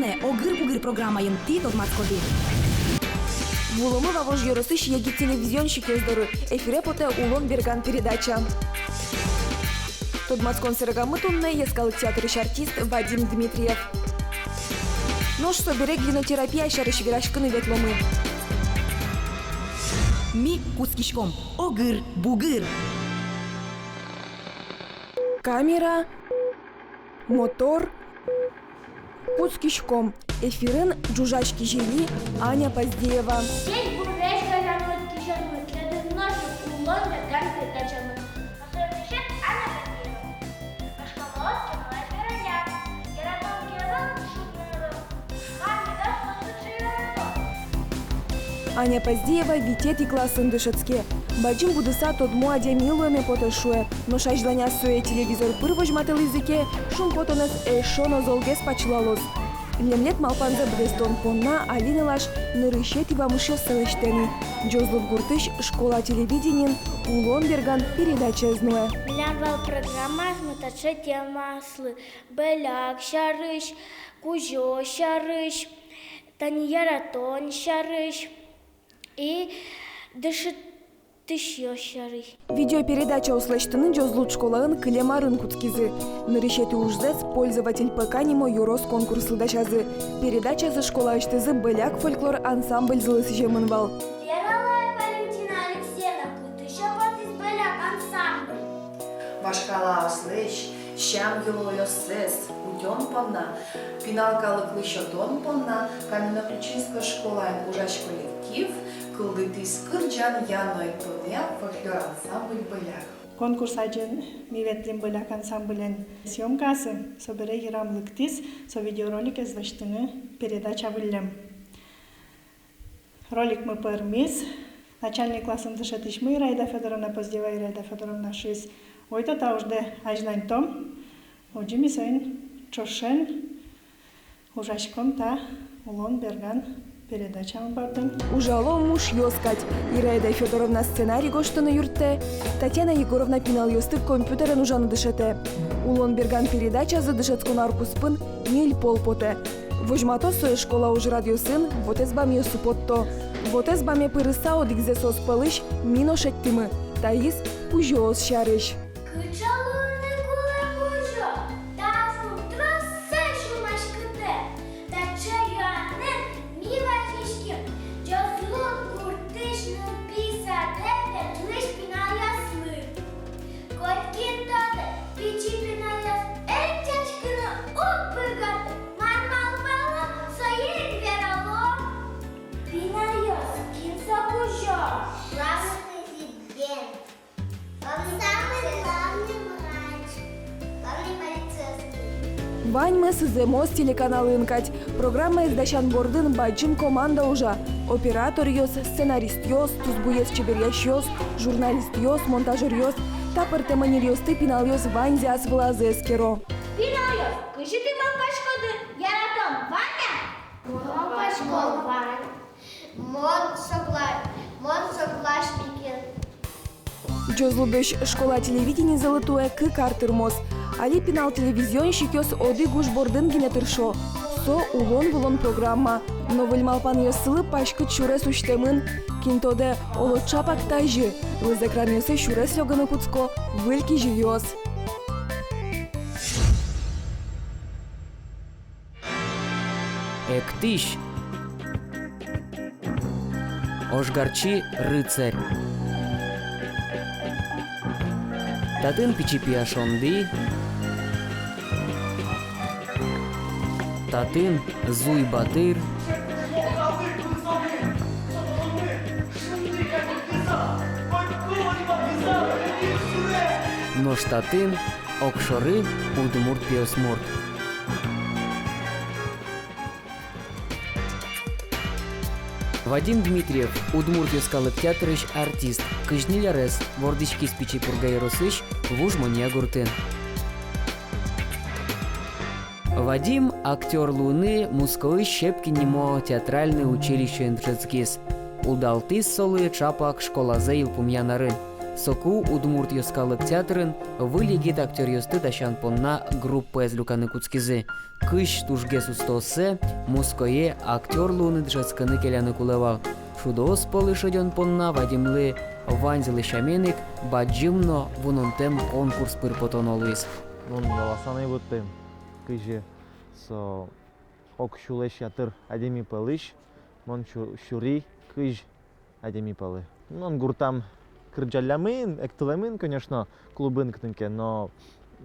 Тонне огыр-бугыр программайын ти тотмаскоди. Вулымы вавож йоросыш еги телевизионщик ездоры. Эфире поте улон берган передача. Тодмаскон сыргамы тонне ескалык театрыш артист Вадим Дмитриев. Нож соберег винотерапия шарыш вирашкыны ветломы. Ми кускишком. Огыр-бугыр. Камера. Мотор. Кускишком. Эфирын Джужачки Жили, Аня Поздеева. Аня Поздеева витет и классын дышецке. Бачим будыса тодмо адя милуеме потешуе, но шажланя суе телевизор пырвож мател языке, шум потонес эшоно золгес пачлалос. Лемлет малпанза брестон понна Алинелаш нырыщет и бамышев селештени. Джозлов гуртыш школа телевиденин улон берган передача знуе. Млянвал программа смутаче темаслы. Беляк шарыш, кужо шарыш, таньяратон шарыш и дышит. Видеопередача услыштыны Джозлут школаын Клемарын куцкизы. Нарышети ужзес пользователь ПК нимо юрос конкурсы дашазы. Передача за школа ыштызы Беляк фольклор ансамбль злысы жемынвал. Яралай Валентина Алексеевна, кутыша вот из Беляк ансамбль. Башкала услыш, щам юло йосес, уден понна, пиналкалык лыщотон понна, Каменно-Причинская школа ужач коллектив, кылдытыс кырджан яной тоня фольклор ансамбль Беляк. Конкурс аджен миветлим Беляк ансамблен съемкасы собере ирамлыктис со видеоролик извещены передача вылем. Ролик мы пермис. Начальник классом дышатыш мы Ираида Федоровна Поздеева, Ираида Федоровна шиз. Ойта таужде ажнань том. Оджими соин чошен ужашком та улон берган передачам бардым. Ужало муж ёскать. Ираида Федоровна сценарий гоштыны юртте. Татьяна Егоровна пинал ёсты компьютерен ужаны дышете. Улон берган передача за дышецкон аркуспын нель полпоте. Вожмато сое школа уж радиосын, вот эсбам ёсу потто. Вот эсбаме пырыса одигзе сос пылыш, мино шеттимы. Таис пужёс шарыш. Ваньмы сыземос телеканал инкать. Программа издащан бордын баджим команда ужа. Оператор ёс, сценарист ёс, тузбуес чеберяш ёс, журналист ёс, монтажер ёс, тапыр теманир ёсты пинал ёс ванзяс влазескеро. Пинал ёс, кыжы ты малпашкоды, яратом, Ваня? Малпашкол, Ваня. Мон соглаш пикен. Джозлубеш школа телевидения золотое к картырмос. Али пинал телевизионщик ёс оды гуш бордын генетыршо. Со улон-вулон программа. Но выльмалпан ёсылы пашкы чурес уштемын. Кинтоде олотчапак тайжы. Лызекран ёсы чурес лёганы куцко. Выльки живёс. Эктыш. Ошгарчи рыцарь. Татын пичипиашонды. Татын зуй батыр. Нож татын окшоры удмурт пиосмурт. Вадим Дмитриев, Удмурт ёскалык театрыш артист. Кыжнилярес, вордички спичи пургайросыш, вужмония гуртын. Вадим – актер Луны, Мусковый Щепкинимо театральное училище Энджецкис. Удалтыс солы чапак школазе илпумьянарын. Соку Удмурт Йоскалык театрын вылегит актер Йосты Дащан Понна группа из Люканы Куцкизы. Кыш тужге сустосы, муское актер Луны Джацканы Келяны Кулевал. Шудос полышаден Понна Вадимлы Ванзилы Шаменик баджимно вунонтем конкурс пыр потонолуис. Мон ласаны буттым. Кыжы со ок шулеш ятыр адеми палыш. Мон шури кыж адеми палы. Мон гуртам кырджалямын, эктылемын, конечно, клубын ктынке, но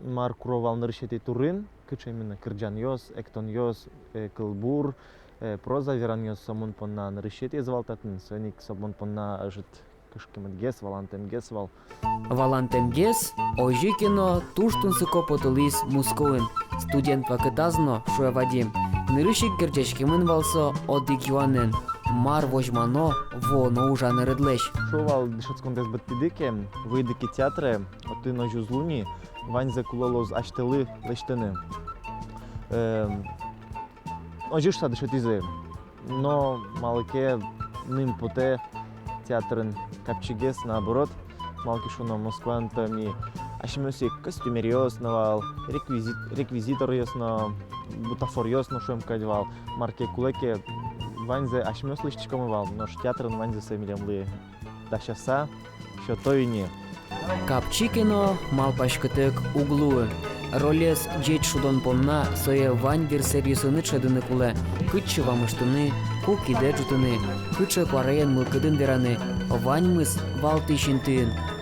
мар куровал ныршети турын, кыч именно кырджан йос, эктон йос, кылбур, проза веран йос сомон понна ныршети звалтатын, соник сомон понна ажыт кышкемет гес, валантем гес вал. Валантем гес, ожи кино туштун сыко потылис мускоын. Студент вакытазно шуя Вадим. Нырышик герджешкемын валсо одик юанен. Мар вожмано воно уже не редлеш. Шувал дышацкон дес баттидыке, выйдыки театре, оты на жузлуни, ваньзе кулолоз аштелы лештены. Ожишта дышатизе, но малыке ним поте театрын капчигес наоборот, малки шуно Москвантами ашимоси костюмер йоснавал, реквизитор йосно, бутафор йосно шуем кадвал, марке кулеке ваньзе ашимос лишчиком вал, но театрын ваньзе семилемлы. Дащаса, що то і ні. Капчикино малпашкытык углуы. Ролес джейт шудон понна сое вань версерьюсыны чедыны куле. Кытчы вамыштыны, ку киде жутыны, кытчы квараен мылкыдын вераны, вань мыс вал тыщин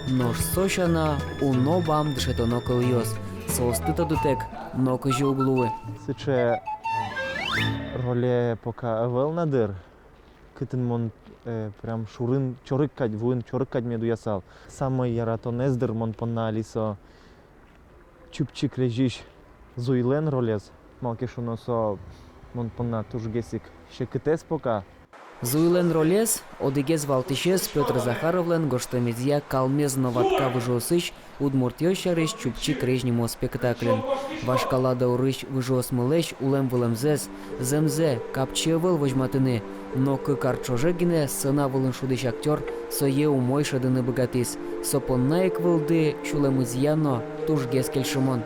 Нож сошана уно бам дышетоно кылйос. Соостыта дутек, но кыжы углуы. Сыче роле пока эвел надыр, кытын мон прям шурын чорыккать, вуын чорыккать меду ясал. Самый яратон эздыр мон понна алисо чупчик режиш зуйлен ролез. Малке шуносо мон понна тужгесик шекытес пока. Зуйлен ролес, одигез валтишес Петр Захаровлен гоштамедия калмез новатка выжосыш удмуртьёшарыш чупчик режнимо спектаклен. Вашкалада урыш выжос мылеш улем вылемзес, земзе капчевел вожматыны, но кыкарчожегине сына вылын шудыш актер сое умой шадыны богатыс. Сопоннаек вылды шулемызьяно тужгез кельшимон.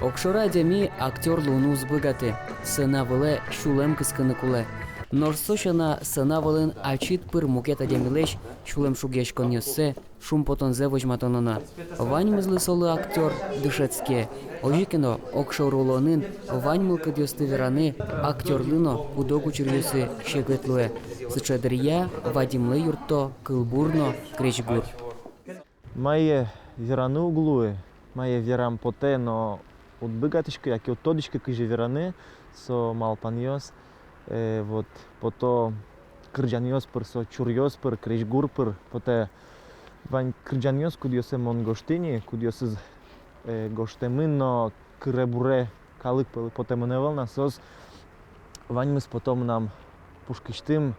Окшора деми актер Луну збыгаты, сына выле шулем кыскыны куле. Норсошана сына вылын ачит пыр мукет адемилеш шулем шугеш коньоссе, шум потонзе вожматонона. Вань мызлы солы актер дышецке. Ожикино окшорулонын вань мылкы дёсты вераны актерлыно удогу чирюсы шегетле. Сычедрия Вадимлы юрто кылбурно кречгур. Мае вераны углуы, мае верам поте, но от быгатышка, як и от тодышка кыжи вераны, со малпаньос, вот пото кырджаньос пыр, со чурьос пыр, кречгур пыр, поте вань кырджаньос кудьосе мон гоштыни, кудьосе гоштемын, но кыребуре калык пылы поте мыневал насос, вань мыс потом нам пушкиштым.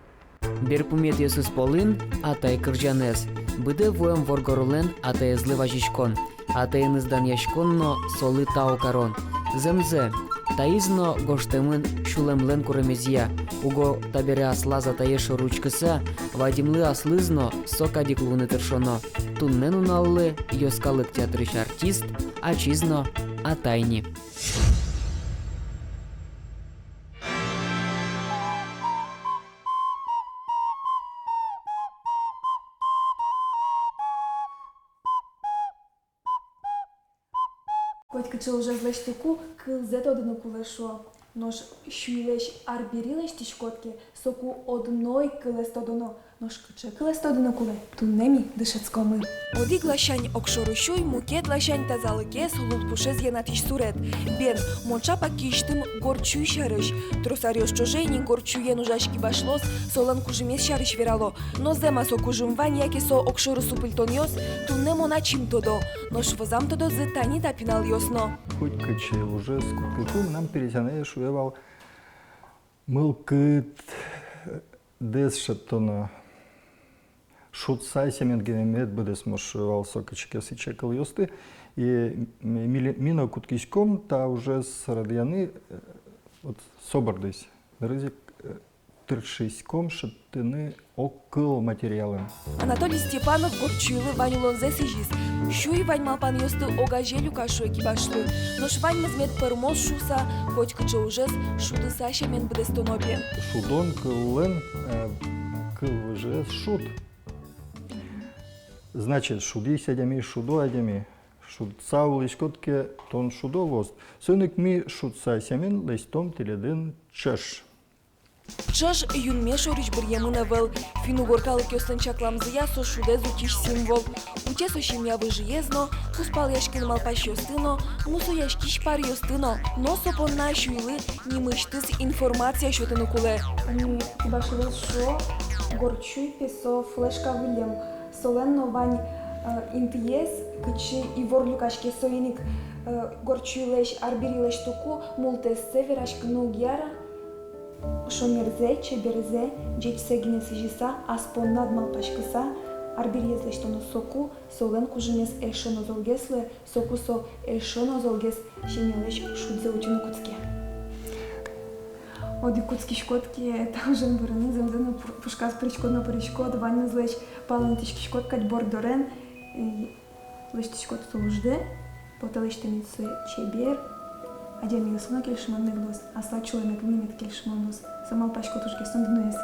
Берпумет есус полын, атай кырджанес. Быде воем воргорулен, атай злыважишкон. Атайын издан яшконно солы тау карон. Земзе, таизно гоштемын шулемлен куремезия. Уго табере асла затаешо ручкыса, Вадимлы аслызно сокадик луны тершоно. Туннен уналлы йоскалык театрыш артист, ачизно атайни. Котькаче уже злештику кылзет одыны кулешо. Нож шуйлеш арберилеш тишкотке, соку одной кылест одыно. Ножка чекала стодина куле, туннемі дишецькоми. Одік лащань окшорущуй, мукет лащань та заликес, лулпушез є натіш сурет. Бен, мончапа кіштим горчуй шариш. Тросаріос чожейні горчує нужашки башлос, солан кужимес шариш вірало. Но зема со кужимвань, яке со окшору супильтоньос, туннемо начим тодо. Нош возам тодо зетані та пінал йосно. Хоть кыче уже скупкикум нам перетяне шуевал мылкыт дес шаттона шутсай семен генемет быдес мошевал сокачке сычекал йосты и мина куткичком та уже с радияны вот собордись рызик тыршиськом шаттыны окыл материалым. Анатолій Степанов горчуйли Ваню лонзе сижіс. Шуй Вань малпан йости огажелю кашу екібашли. Нош Вань мезмет пермоз шуса, хоть кыче ужес, шуды саша мен буде стонопі. Шудон кыллен кыл уже шут. Значит, шуди сядями шудо адями. Шутса улышкотке тон шудо лост. Сөнük ми шутса сямен лестом теледен чаш. Чыж юнме шорич бір еміне вел. Фину горкалық йостын чакламзыя со шуде зутиш символ. Уче со шимя выжиезно, куспал яшкин малпаш йостыно, мусу яшкиш пар йостыно. Но сопонна шуйлы нимыштыз информация шотыны куле. Они башылы шо горчуй песо флешка вылем. Соленно Вань интиес, кычы ивор люкашке соеник горчуйлеш арбирилеш туку мултессе верашкыну гяра. Шомерзе, чеберзе, джечсе гинеси жиса, аспон надмал пашкыса, арбирезлеш тону соку, солен кужинес эшоно золгесле, соку со эшоно золгес, шемелеш шудзе учену куцке. Оди куцки шкотки, та уже борони, земзену пушка спричкодно поричкод, ванна злеч, палантички шкоткать бордорен, лещти шкот солужде, поталещте митсу чебер, Адями ясына келшіманны глос, асла чуленек внимет келшіманнос, самал пашко тушке сондынуес.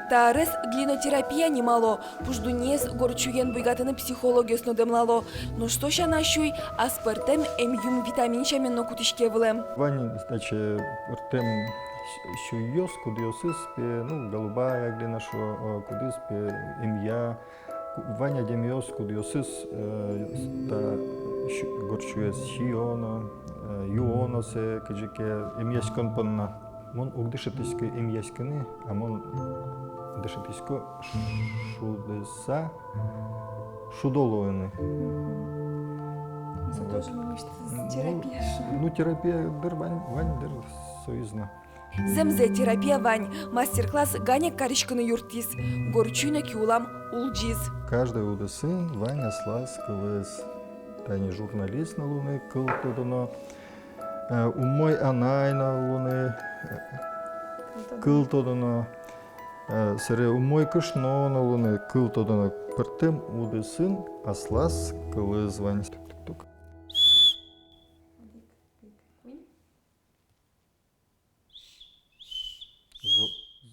Тарес глинотерапия немало, пуждунес горчуен буйгатыны психологиясно демлало. Но что ща нащуй, аспартем юм витамин щаменно кутишке влем. Вани, значит, ртем щуйос, кудиосис, ну, голубая глина, шо кудис, имя, Ваня демиос, кудиосис, та горчуес щиона, юоносе, каджике, имяскон понна. Мон угдышетиське имяскыны, а мон дышетисько шудеса шудолоины. Тоже терапия. Ну, терапия дыр Вань дыр союзна. Земзе терапия Вань, мастер-класс Ганя Каричканы юртис, горчуйна кюлам улджиз. Каждый удысын Ваня слаз кылыс. Тани журналист на луны кыл тодуно. Умой анай на луны кыл тодуно. Сыре умой кышно на луны кыл тодуно. Пыртым удысын аслаз кылыс Вань. Тук-тук-тук.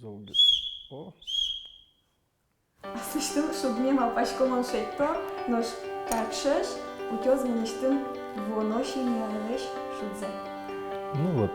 Золгис. О. Слыштым, чтоб мне малпачко маншетто, нож такшеш, утёз манештым воноши не алеш шудзе. Ну вот.